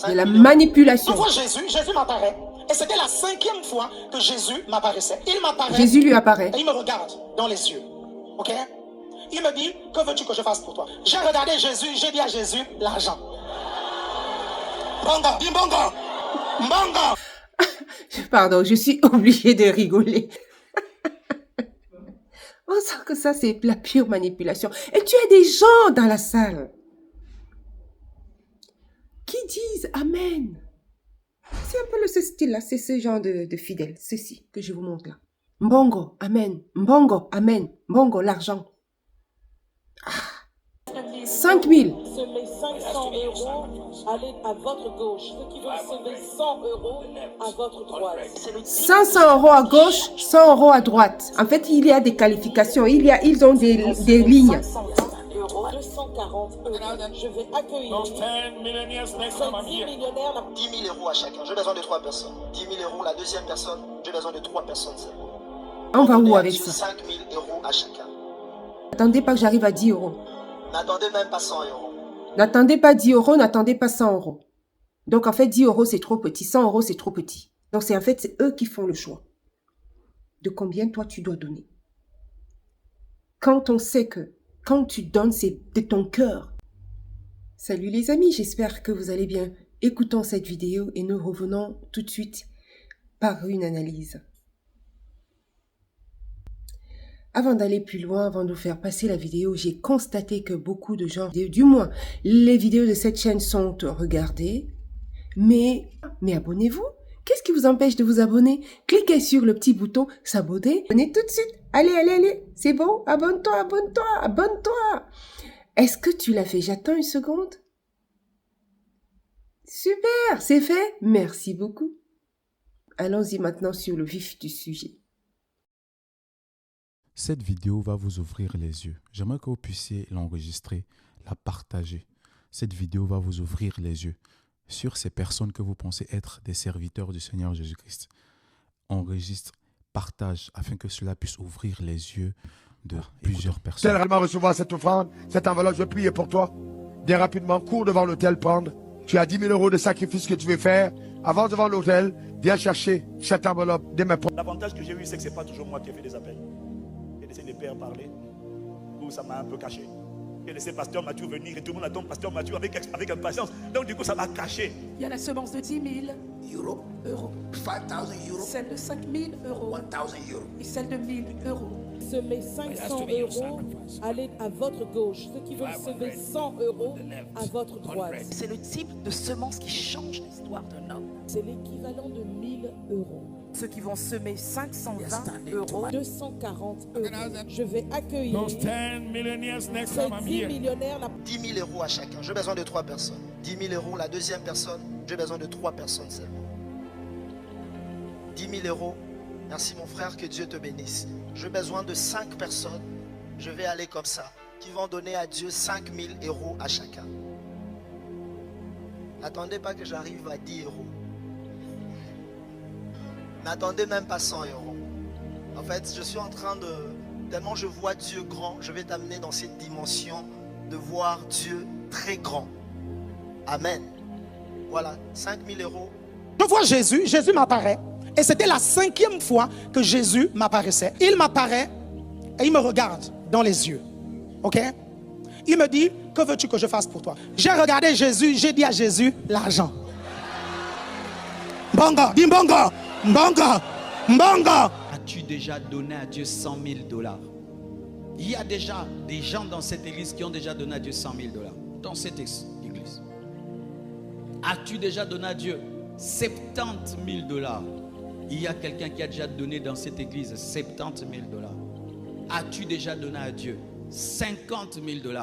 de la manipulation. Une fois Jésus m'apparaît. Et c'était la 5e fois que Jésus m'apparaissait. Il m'apparaît. Jésus lui apparaît. Et il me regarde dans les yeux. Ok? Il me dit, que veux-tu que je fasse pour toi? J'ai regardé Jésus, j'ai dit à Jésus, l'argent. Bongo, dis bongo. Bongo. Pardon, je suis obligée de rigoler. On sent que ça, c'est la pure manipulation. Et tu as des gens dans la salle qui disent Amen. C'est un peu ce style-là, c'est ce genre de fidèles. Ceci que je vous montre là. Mbongo, Amen. Mbongo, Amen. Mbongo, l'argent. 5 000. Semez 500 €, allez à votre gauche. Ceux qui veulent semer 100 € à votre droite. 500 € à gauche, 100 € à droite. En fait, il y a des qualifications. Ils ont des lignes. 240 €. Je vais accueillir 10 millionnaires. 10 000 € à chacun. J'ai besoin de 3 personnes. 10 000 € la deuxième personne. J'ai besoin de 3 personnes. On va où avec ça? 5 000 € à chacun. N'attendez pas que j'arrive à 10 €. N'attendez même pas 100 €. N'attendez pas 10 €, n'attendez pas 100 €. Donc en fait, 10 € c'est trop petit, 100 € c'est trop petit. Donc c'est eux qui font le choix. De combien toi tu dois donner. Quand on sait que quand tu donnes, c'est de ton cœur. Salut les amis, j'espère que vous allez bien. Écoutons cette vidéo et nous revenons tout de suite par une analyse. Avant d'aller plus loin, avant de vous faire passer la vidéo, j'ai constaté que beaucoup de gens, du moins, les vidéos de cette chaîne sont regardées. Mais abonnez-vous. Qu'est-ce qui vous empêche de vous abonner? Cliquez sur le petit bouton s'abonner. Abonnez tout de suite. Allez. C'est bon? Abonne-toi. Est-ce que tu l'as fait? J'attends une seconde. Super, c'est fait. Merci beaucoup. Allons-y maintenant sur le vif du sujet. Cette vidéo va vous ouvrir les yeux. J'aimerais que vous puissiez l'enregistrer, la partager. Cette vidéo va vous ouvrir les yeux sur ces personnes que vous pensez être des serviteurs du Seigneur Jésus-Christ. Enregistre, partage, afin que cela puisse ouvrir les yeux de plusieurs personnes. Réellement recevoir cette offrande, cette enveloppe, je vais prier pour toi. Viens rapidement, cours devant l'autel prendre. Tu as 10 000 € de sacrifice que tu veux faire. Avance devant l'autel, viens chercher cette enveloppe dès maintenant. L'avantage que j'ai eu, c'est que ce n'est pas toujours moi qui ai fait des appels. J'ai laissé les pères parler. Où ça m'a un peu caché. J'ai laissé Pasteur Mathieu venir et tout le monde attend Pasteur Mathieu avec impatience. Donc du coup, ça m'a caché. Il y a la semence de 10 000 euros. 5 000 €. Celle de 5 000 euros. 1 000 € Et celle de 1 000 euros. Semez 500 €, allez à votre gauche. Ceux qui veulent semer 100 € à votre droite. C'est le type de semence qui change l'histoire d'un homme. C'est l'équivalent de 1 000 €. Ceux qui vont semer 520 €. 240 €. Je vais accueillir Those 10 millionaires next ces time I'm 10 here. millionnaires. 10 000 € à chacun. J'ai besoin de 3 personnes. 10 000 € la deuxième personne. J'ai besoin de 3 personnes seulement. 10 000 €. Merci mon frère, que Dieu te bénisse. J'ai besoin de 5 personnes. Je vais aller comme ça. Qui vont donner à Dieu 5 000 € à chacun. N'attendez pas que j'arrive à 10 €. N'attendez même pas 100 €. En fait, je suis en train de... Tellement je vois Dieu grand, je vais t'amener dans cette dimension de voir Dieu très grand. Amen. Voilà, 5 000 €. Je vois Jésus m'apparaît. Et c'était la 5e fois que Jésus m'apparaissait. Il m'apparaît et il me regarde dans les yeux. Ok? Il me dit, que veux-tu que je fasse pour toi? J'ai regardé Jésus, j'ai dit à Jésus, l'argent. Bongo, dis bongo. Bongo. As-tu déjà donné à Dieu 100 000 $? Il y a déjà des gens dans cette église qui ont déjà donné à Dieu 100 000 $. Dans cette église. As-tu déjà donné à Dieu 70 000 $? Il y a quelqu'un qui a déjà donné dans cette église 70 000 $. As-tu déjà donné à Dieu 50 000 $?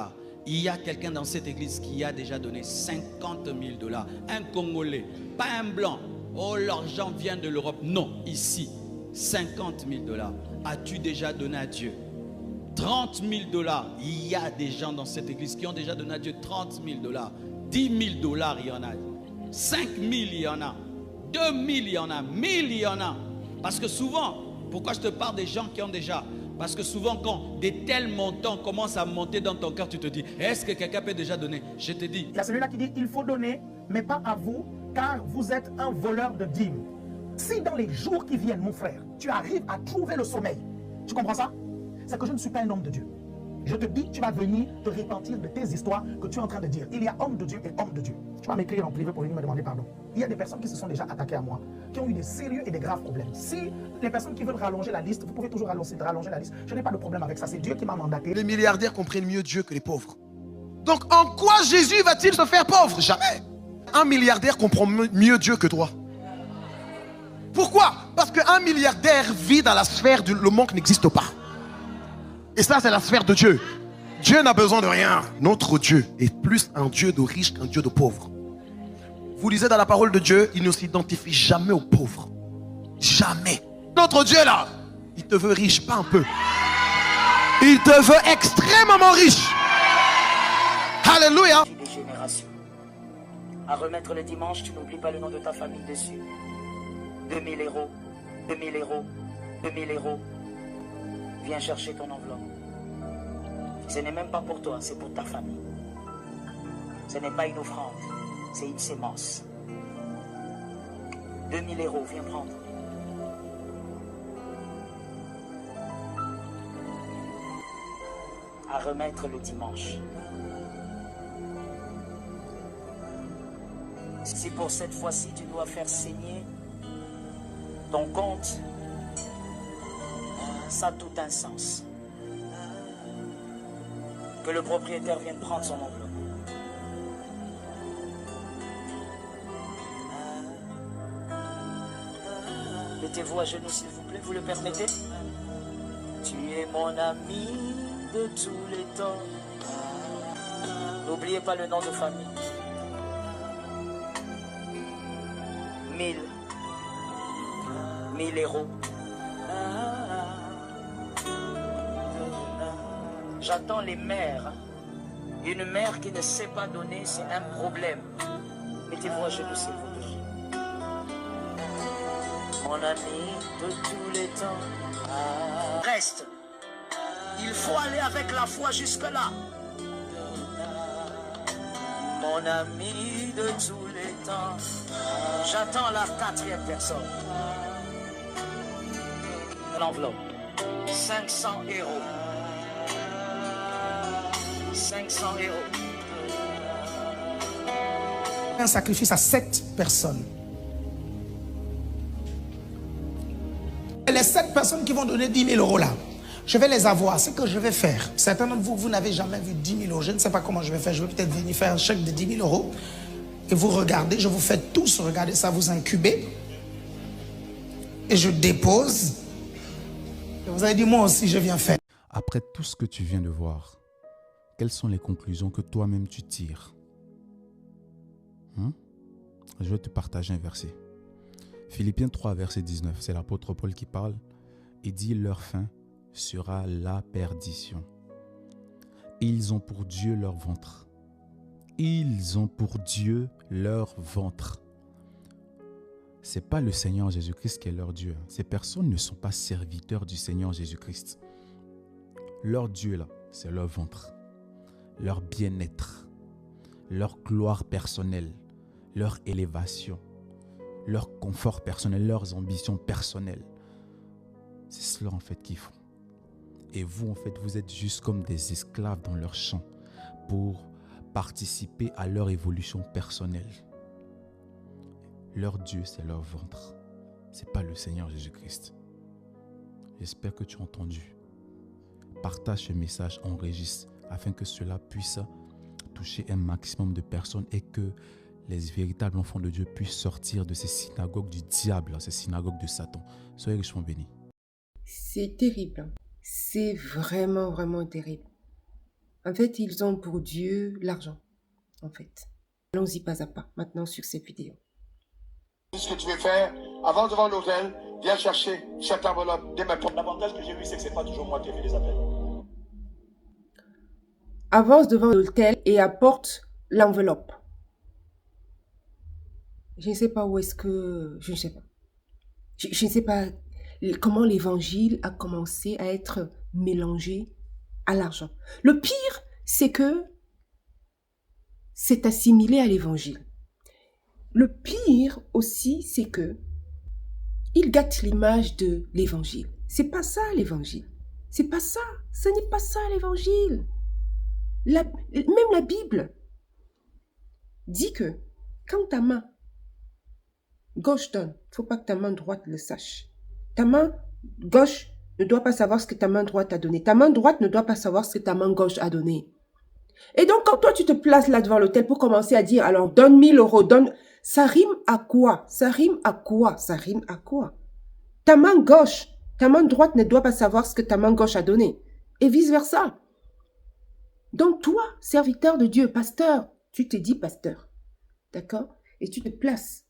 Il y a quelqu'un dans cette église qui a déjà donné 50 000 $. Un Congolais, pas un blanc. Oh, l'argent vient de l'Europe. Non, ici, 50 000 $. As-tu déjà donné à Dieu 30 000 $? Il y a des gens dans cette église qui ont déjà donné à Dieu 30 000 $. 10 000 $, il y en a. 5 000, il y en a. 2 000, il y en a. 1 000, il y en a. Parce que souvent, pourquoi je te parle des gens qui ont déjà? Parce que souvent, quand des tels montants commencent à monter dans ton cœur, tu te dis, est-ce que quelqu'un peut déjà donner? Je te dis. Il y a celui-là qui dit, il faut donner mais pas à vous, car vous êtes un voleur de dîmes. Si dans les jours qui viennent, mon frère, tu arrives à trouver le sommeil, tu comprends ça? C'est que je ne suis pas un homme de Dieu. Je te dis, tu vas venir te repentir de tes histoires que tu es en train de dire. Il y a homme de Dieu et homme de Dieu. Tu vas m'écrire en privé pour venir me demander pardon. Il y a des personnes qui se sont déjà attaquées à moi, qui ont eu des sérieux et des graves problèmes. Si les personnes qui veulent rallonger la liste, vous pouvez toujours rallonger la liste. Je n'ai pas de problème avec ça. C'est Dieu qui m'a mandaté. Les milliardaires comprennent mieux Dieu que les pauvres. Donc en quoi Jésus va-t-il se faire pauvre? Jamais. Un milliardaire comprend mieux Dieu que toi. Pourquoi? Parce qu'un milliardaire vit dans la sphère du le manque n'existe pas. Et ça, c'est la sphère de Dieu. Dieu n'a besoin de rien. Notre Dieu est plus un Dieu de riches qu'un Dieu de pauvres. Vous lisez dans la parole de Dieu, il ne s'identifie jamais aux pauvres. Jamais. Notre Dieu là, il te veut riche, pas un peu. Il te veut extrêmement riche. Alléluia. Des générations. À remettre le dimanche, tu n'oublies pas le nom de ta famille dessus. 2000 euros, 2000 euros, 2000 euros. Viens chercher ton enveloppe. Ce n'est même pas pour toi, c'est pour ta famille. Ce n'est pas une offrande, c'est une sémence. 2000 euros, viens prendre. À remettre le dimanche. Si pour cette fois-ci tu dois faire saigner ton compte, ça a tout un sens. Que le propriétaire vienne prendre son enveloppe. Mettez-vous à genoux s'il vous plaît, vous le permettez? Tu es mon ami de tous les temps. N'oubliez pas le nom de famille. 1000 euros. J'attends les mères. Une mère qui ne sait pas donner, c'est un problème. Mettez-vous à genoux, s'il vous plaît. Mon ami de tous les temps. Reste. Il faut aller avec la foi jusque-là. Mon ami de tous les temps. J'attends la 4e personne. L'enveloppe. 500 euros. 500 euros. Un sacrifice à 7 personnes. Et les 7 personnes qui vont donner 10 000 euros là, je vais les avoir. Ce que je vais faire, certains d'entre vous, vous n'avez jamais vu 10 000 euros. Je ne sais pas comment je vais faire. Je vais peut-être venir faire un chèque de 10 000 euros. Et vous regardez, je vous fais tous regarder ça, vous incubez. Et je dépose. Et vous avez dit, moi aussi, je viens faire. Après tout ce que tu viens de voir, quelles sont les conclusions que toi-même tu tires? Je vais te partager un verset. Philippiens 3, verset 19. C'est l'apôtre Paul qui parle. Il dit, leur fin sera la perdition. Ils ont pour Dieu leur ventre. Ils ont pour Dieu leur ventre. Ce n'est pas le Seigneur Jésus-Christ qui est leur Dieu. Ces personnes ne sont pas serviteurs du Seigneur Jésus-Christ. Leur Dieu là, c'est leur ventre. Leur bien-être, leur gloire personnelle, leur élévation, leur confort personnel, leurs ambitions personnelles. C'est cela en fait qu'ils font. Et vous en fait, vous êtes juste comme des esclaves dans leur champ pour participer à leur évolution personnelle. Leur Dieu, c'est leur ventre. Ce n'est pas le Seigneur Jésus-Christ. J'espère que tu as entendu. Partage ce message, enregistre, afin que cela puisse toucher un maximum de personnes et que les véritables enfants de Dieu puissent sortir de ces synagogues du diable, ces synagogues de Satan. Soyez richement bénis. C'est terrible. C'est vraiment, vraiment terrible. En fait, ils ont pour Dieu l'argent. En fait. Allons-y pas à pas, maintenant sur cette vidéo. Ce que tu veux faire, avant devant l'hôtel, viens chercher cette enveloppe dès maintenant. L'avantage que j'ai vu, c'est que ce n'est pas toujours moi qui ai fait les appels. Avance devant l'hôtel et apporte l'enveloppe. Je ne sais pas où est-ce que... Je ne sais pas. Je ne sais pas comment l'évangile a commencé à être mélangé à l'argent. Le pire, c'est que c'est assimilé à l'évangile. le pire aussi, c'est que il gâte l'image de l'évangile. C'est pas ça l'évangile. C'est pas ça. Ce n'est pas ça l'évangile. Même la Bible dit que quand ta main gauche donne, il ne faut pas que ta main droite le sache. Ta main gauche ne doit pas savoir ce que ta main droite a donné. Ta main droite ne doit pas savoir ce que ta main gauche a donné. Et donc, quand toi, tu te places là devant l'autel pour commencer à dire, alors, donne 1000 euros, donne... Ça rime à quoi? Ça rime à quoi? Ça rime à quoi? Ta main gauche, ta main droite ne doit pas savoir ce que ta main gauche a donné. Et vice-versa. Donc, toi, serviteur de Dieu, pasteur, tu te dis pasteur. D'accord? Et tu te places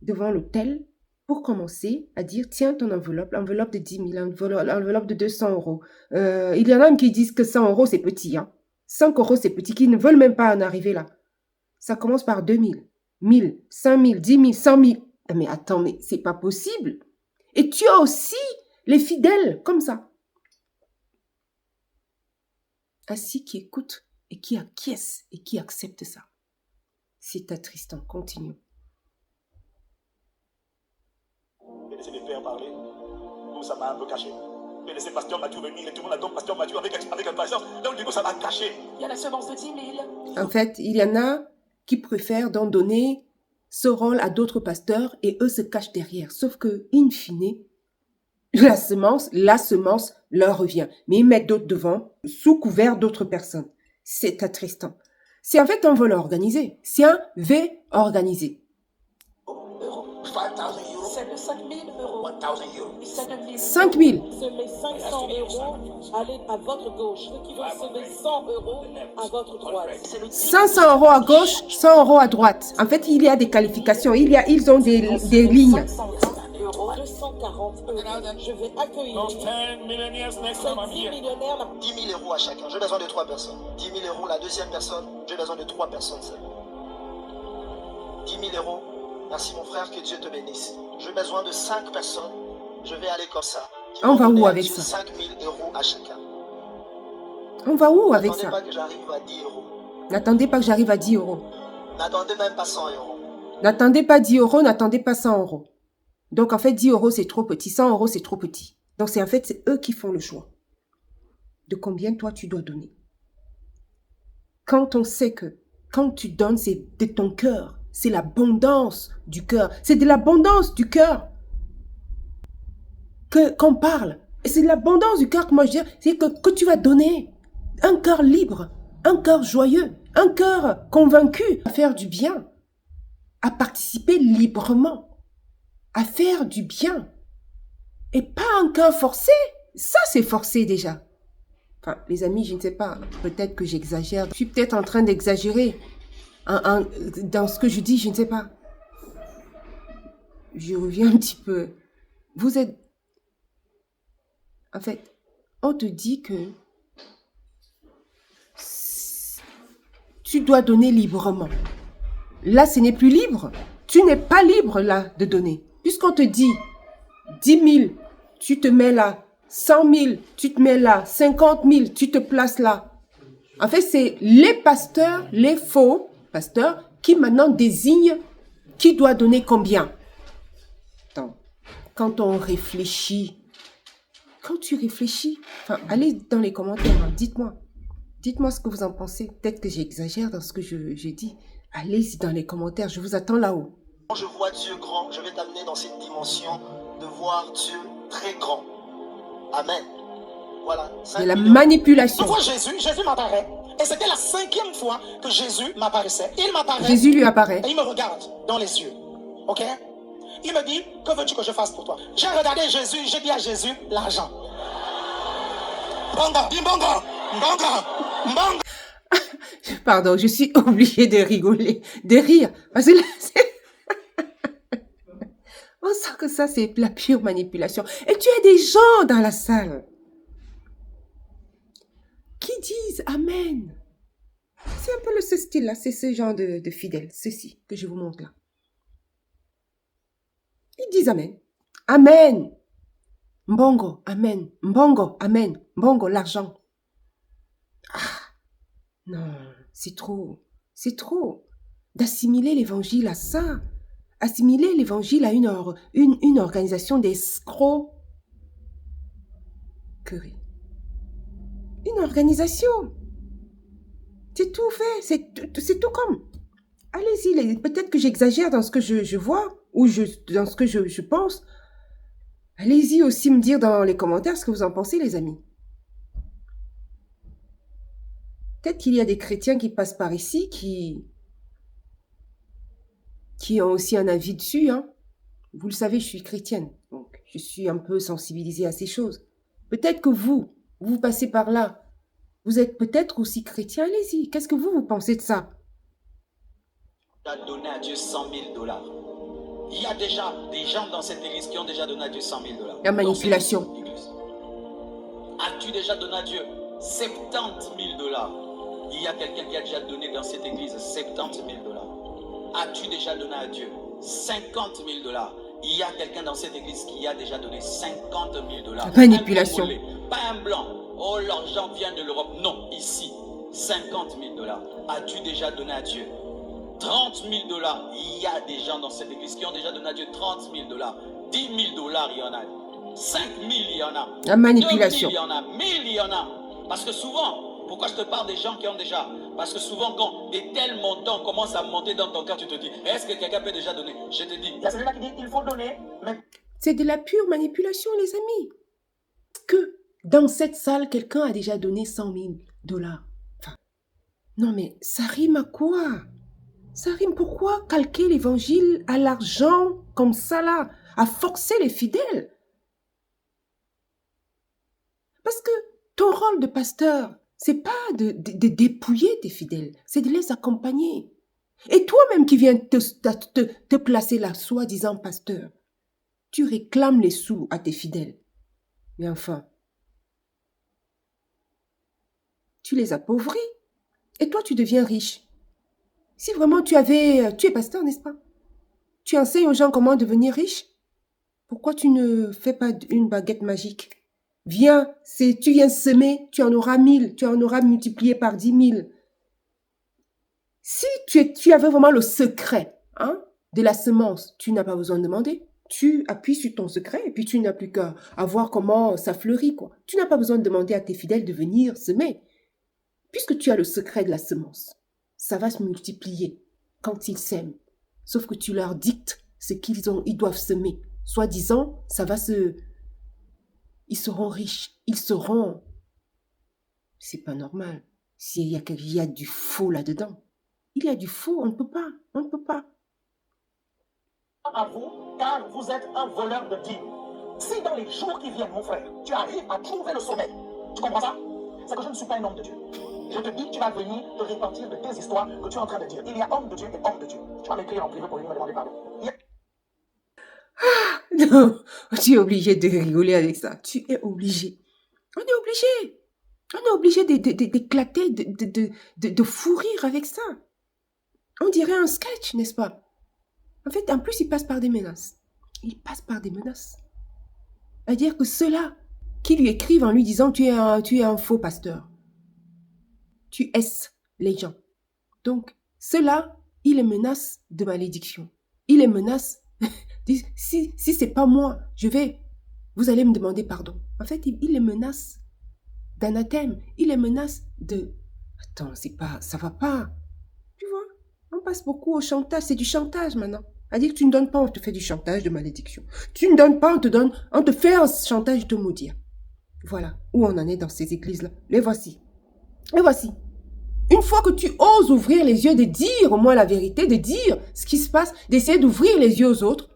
devant l'autel pour commencer à dire, tiens ton enveloppe, enveloppe de 10 000, enveloppe de 200 euros. Il y en a même qui disent que 100 euros, c'est petit. Hein? 5 euros, c'est petit, qui ne veulent même pas en arriver là. Ça commence par 2 000, 1 000, 5 000, 10 000, 100 000. Mais attends, mais c'est pas possible. Et tu as aussi les fidèles comme ça. Assis qui écoutent et qui acquiescent et qui acceptent ça. C'est attristant. Continue. J'ai laissé les pères parler. Tout ça m'a un peu caché. J'ai laissé Pasteur Mathieu venir et tout le monde attend Pasteur Mathieu avec impatience. Donc du coup, ça m'a caché. Il y a la semence de 10 000. En fait, il y en a qui préfèrent donc donner ce rôle à d'autres pasteurs et eux se cachent derrière. Sauf que, in fine, la semence leur revient. Mais ils mettent d'autres devant, sous couvert d'autres personnes. C'est attristant. C'est en fait un vol organisé. C'est un V organisé. C'est de 5 000 euros. 5 000. Semez 500 euros, allez à votre gauche. Ceux qui veulent semer 100 euros à votre droite. 500 euros à gauche, 100 euros à droite. En fait, il y a des qualifications. Ils ont des lignes. 240 euros. Je vais accueillir 10 millionaires next time I'm 10 here. millionnaires. 10 000 euros à chacun. J'ai besoin de 3 personnes. 10 000 euros la deuxième personne. J'ai besoin de 3 personnes seulement. 10 000 euros. Merci mon frère, que Dieu te bénisse. J'ai besoin de 5 personnes. Je vais aller comme ça. On va où avec ça? 5 000 euros à chacun. On va où avec ça? N'attendez pas que j'arrive à 10 euros. N'attendez pas que j'arrive à 10 euros. N'attendez même pas 100 euros. N'attendez pas 10 euros, n'attendez pas 100 euros. Donc en fait, 10 euros, c'est trop petit. 100 euros, c'est trop petit. Donc c'est en fait, c'est eux qui font le choix. De combien toi, tu dois donner. Quand on sait que quand tu donnes, c'est de ton cœur. C'est l'abondance du cœur. C'est de l'abondance du cœur qu'on parle. Et c'est de l'abondance du cœur que moi je dis, c'est que tu vas donner. Un cœur libre, un cœur joyeux, un cœur convaincu à faire du bien, à participer librement, à faire du bien. Et pas un cœur forcé. Ça, c'est forcé déjà. Enfin, les amis, je ne sais pas. Peut-être que j'exagère. Je suis peut-être en train d'exagérer. Dans ce que je dis, je ne sais pas. Je reviens un petit peu. Vous êtes... En fait, on te dit que tu dois donner librement. Là, ce n'est plus libre. Tu n'es pas libre, là, de donner. Puisqu'on te dit 10 000, tu te mets là. 100 000, tu te mets là. 50 000, tu te places là. En fait, c'est les pasteurs, les faux pasteurs, qui maintenant désignent qui doit donner combien. Attends, quand on réfléchit, quand tu réfléchis, enfin, allez dans les commentaires, hein, dites-moi ce que vous en pensez. Peut-être que j'exagère dans ce que je dis. Allez-y dans les commentaires, je vous attends là-haut. Quand je vois Dieu grand, je vais t'amener dans cette dimension de voir Dieu très grand. Amen. Voilà. De la manipulation. Une fois Jésus m'apparaît. Et c'était la 5e fois que Jésus m'apparaissait. Il m'apparaît. Jésus lui apparaît. Et il me regarde dans les yeux. Ok? Il me dit, que veux-tu que je fasse pour toi? J'ai regardé Jésus, j'ai dit à Jésus, l'argent. Bongo, bongo, bongo, bongo. Pardon, je suis obligée de rigoler, de rire. Parce que là, on sent que ça, c'est la pure manipulation. Et tu as des gens dans la salle qui disent Amen. C'est un peu ce style-là, c'est ce genre de fidèles, ceci que je vous montre là. Ils disent Amen. Amen. Mbongo, Amen. Mbongo, Amen. Mbongo, l'argent. Ah, non, c'est trop. C'est trop. d'assimiler l'évangile à ça. Assimiler l'évangile à une organisation d'escrocs. Une organisation. C'est tout fait. C'est tout comme. Allez-y, peut-être que j'exagère dans ce que je vois ou dans ce que je pense. Allez-y aussi me dire dans les commentaires ce que vous en pensez, les amis. Peut-être qu'il y a des chrétiens qui passent par ici qui ont aussi un avis dessus. Hein. Vous le savez, je suis chrétienne, donc je suis un peu sensibilisée à ces choses. Peut-être que vous passez par là. Vous êtes peut-être aussi chrétien. Allez-y, qu'est-ce que vous pensez de ça? Donné à Dieu 100 000 $. Il y a déjà des gens dans cette église qui ont déjà donné à Dieu 100 000 $. La manipulation. As-tu déjà donné à Dieu 70 000 $? Il y a quelqu'un qui a déjà donné dans cette église 70 000 $. As-tu déjà donné à Dieu 50 000 $? Il y a quelqu'un dans cette église qui a déjà donné 50 000 $. La manipulation. Pas un blanc. Oh, l'argent vient de l'Europe. Non, ici, 50 000 $. As-tu déjà donné à Dieu 30 000 $? Il y a des gens dans cette église qui ont déjà donné à Dieu 30 000 $. 10 000 $, il y en a. 5 000, il y en a. La manipulation. 2 000, il y en a. 1000, il y en a. Parce que souvent, pourquoi je te parle des gens qui ont déjà? Parce que souvent, quand des tels montants commencent à monter dans ton cœur, tu te dis, est-ce que quelqu'un peut déjà donner? Je te dis. Il y a celui-là qui dit qu'il faut donner, mais... C'est de la pure manipulation, les amis. Que dans cette salle, quelqu'un a déjà donné 100 000 $. Enfin, non mais ça rime à quoi? Ça rime, pourquoi calquer l'évangile à l'argent comme ça là, à forcer les fidèles? Parce que ton rôle de pasteur, c'est pas de dépouiller tes fidèles, c'est de les accompagner. Et toi-même qui viens te placer là, soi-disant pasteur, tu réclames les sous à tes fidèles. Mais enfin, tu les appauvris et toi tu deviens riche. Si vraiment tu es pasteur, n'est-ce pas? Tu enseignes aux gens comment devenir riche. Pourquoi tu ne fais pas une baguette magique? Viens, tu viens semer, tu en auras 1000, tu en auras multiplié par 10 000. Si tu avais vraiment le secret de la semence, tu n'as pas besoin de demander. Tu appuies sur ton secret et puis tu n'as plus qu'à voir comment ça fleurit, quoi. Tu n'as pas besoin de demander à tes fidèles de venir semer. Puisque tu as le secret de la semence, ça va se multiplier quand ils sèment. Sauf que tu leur dictes ce ils doivent semer. Soi-disant, ils seront riches. C'est pas normal. S'il y a du faux là-dedans. Il y a du faux, on ne peut pas. À vous, car vous êtes un voleur de dîmes. Si dans les jours qui viennent, mon frère, tu arrives à trouver le sommeil, tu comprends ça? C'est que je ne suis pas un homme de Dieu. Je te dis, tu vas venir te repentir de tes histoires que tu es en train de dire. Il y a homme de Dieu et homme de Dieu. Tu vas m'écrire en privé pour venir me demander pardon. Non, tu es obligé de rigoler avec ça. Tu es obligé. On est obligé d'éclater, de fou rire avec ça. On dirait un sketch, n'est-ce pas? En fait, en plus, il passe par des menaces. C'est-à-dire que ceux-là qui lui écrivent en lui disant tu es un faux pasteur. Tu esses les gens. Donc, ceux-là, il les menace de malédiction. Il les menace. Si c'est pas moi, vous allez me demander pardon. En fait, il les menace d'anathème. Il les menace de... Attends, ça va pas. Tu vois, on passe beaucoup au chantage. C'est du chantage maintenant. C'est-à-dire que tu ne donnes pas, on te fait du chantage de malédiction. Tu ne donnes pas, on te fait un chantage de maudire. Voilà où on en est dans ces églises-là. Les voici. Une fois que tu oses ouvrir les yeux, de dire au moins la vérité, de dire ce qui se passe, d'essayer d'ouvrir les yeux aux autres,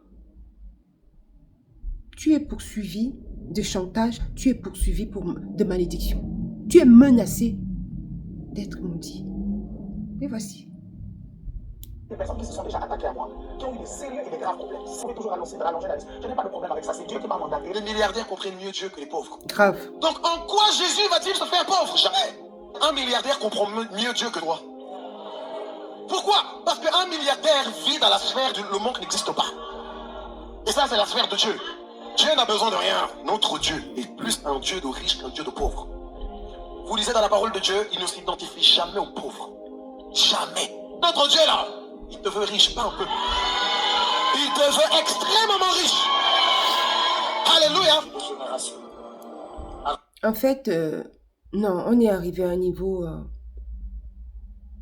tu es poursuivi de chantage, tu es poursuivi de malédiction. Tu es menacé d'être maudit. Les voici. Des personnes qui se sont déjà attaquées à moi, qui ont eu des sérieux et des graves problèmes. Je vais toujours annoncer, de rallonger la liste. Je n'ai pas de problème avec ça, c'est Dieu qui m'a mandaté. Les milliardaires comprennent mieux Dieu que les pauvres. Grave. Donc en quoi Jésus va-t-il se faire pauvre? Jamais. Un milliardaire comprend mieux Dieu que toi. Pourquoi? Parce qu'un milliardaire vit dans la sphère du le manque n'existe pas. Et ça, c'est la sphère de Dieu. Dieu n'a besoin de rien. Notre Dieu est plus un Dieu de riches qu'un Dieu de pauvres. Vous lisez dans la parole de Dieu, il ne s'identifie jamais aux pauvres. Jamais. Notre Dieu là, Il te veut riche, pas un peu. Il te veut extrêmement riche. Alléluia. En fait, non, on est arrivé à un niveau...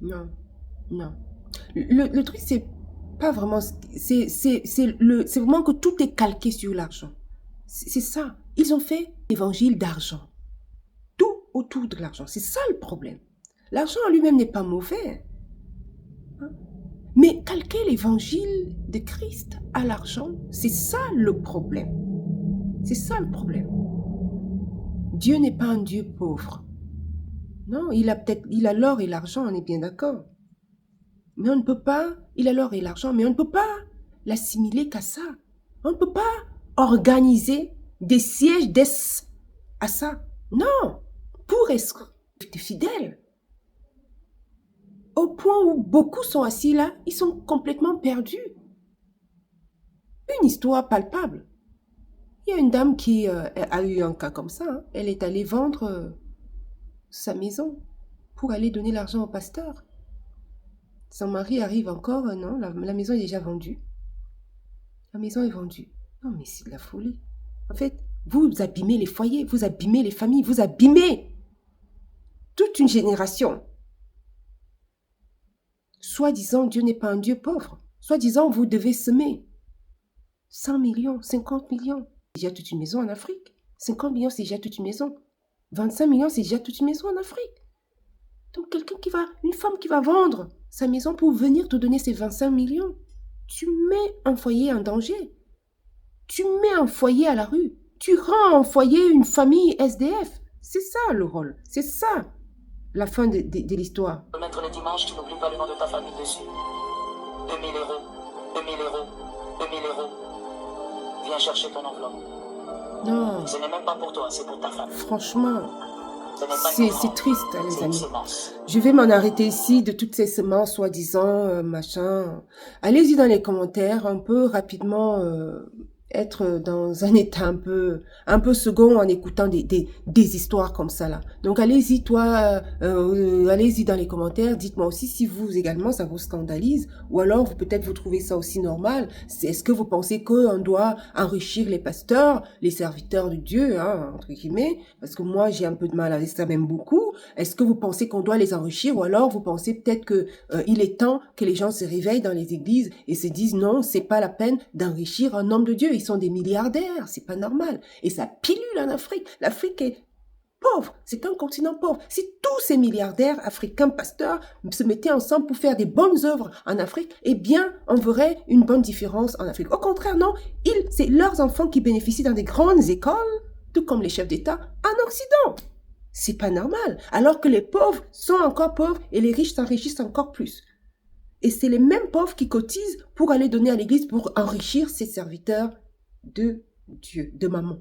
non, non. Le truc, c'est pas vraiment... C'est vraiment que tout est calqué sur l'argent. C'est ça. Ils ont fait l'évangile d'argent. Tout autour de l'argent. C'est ça le problème. L'argent en lui-même n'est pas mauvais. Hein? Mais calquer l'évangile de Christ à l'argent, c'est ça le problème. C'est ça le problème. Dieu n'est pas un Dieu pauvre. Non, il a l'or et l'argent, on est bien d'accord. Mais on ne peut pas, il a l'or et l'argent, mais on ne peut pas l'assimiler qu'à ça. On ne peut pas organiser des sièges à ça. Non, pour être fidèle. Au point où beaucoup sont assis là, ils sont complètement perdus. Une histoire palpable. Il y a une dame qui a eu un cas comme ça. Hein. Elle est allée vendre sa maison pour aller donner l'argent au pasteur. Son mari arrive encore, non, la maison est déjà vendue. La maison est vendue. Non, mais c'est de la folie. En fait, vous abîmez les foyers, vous abîmez les familles, vous abîmez toute une génération. Soi-disant, Dieu n'est pas un Dieu pauvre. Soi-disant, vous devez semer 100 millions, 50 millions. C'est déjà toute une maison en Afrique. 50 millions, c'est déjà toute une maison. 25 millions, c'est déjà toute une maison en Afrique. Donc, une femme qui va vendre sa maison pour venir te donner ces 25 millions, tu mets un foyer en danger. Tu mets un foyer à la rue. Tu rends en foyer une famille SDF. C'est ça le rôle. C'est ça la fin de l'histoire. Remettre le dimanche, tu n'oublies pas le nom de ta famille dessus. 2000 euros, 2000 euros, 2000 euros. Viens chercher ton enveloppe. Non. Ce n'est même pas pour toi, c'est pour ta famille. Franchement, c'est triste, hein, les amis. Je vais m'en arrêter ici de toutes ces semences, soi-disant, machin. Allez-y dans les commentaires, on peut rapidement être dans un état un peu second en écoutant des histoires comme ça là. Donc allez-y, allez-y dans les commentaires, dites-moi aussi si vous également ça vous scandalise ou alors peut-être vous trouvez ça aussi normal. Est-ce que vous pensez qu'on doit enrichir les pasteurs, les serviteurs de Dieu, hein, entre guillemets, parce que moi j'ai un peu de mal avec ça même beaucoup. Est-ce que vous pensez qu'on doit les enrichir ou alors vous pensez peut-être que il est temps que les gens se réveillent dans les églises et se disent non, c'est pas la peine d'enrichir un homme de Dieu. Ils sont des milliardaires, c'est pas normal. Et ça pilule en Afrique. L'Afrique est pauvre, c'est un continent pauvre. Si tous ces milliardaires africains pasteurs se mettaient ensemble pour faire des bonnes œuvres en Afrique, eh bien, on verrait une bonne différence en Afrique. Au contraire, non, c'est leurs enfants qui bénéficient dans des grandes écoles, tout comme les chefs d'État, en Occident. C'est pas normal. Alors que les pauvres sont encore pauvres et les riches s'enrichissent encore plus. Et c'est les mêmes pauvres qui cotisent pour aller donner à l'église pour enrichir ses serviteurs de Dieu, de maman.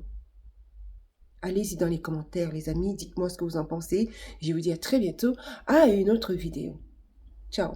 Allez-y dans les commentaires, les amis. Dites-moi ce que vous en pensez. Je vous dis à très bientôt à une autre vidéo. Ciao.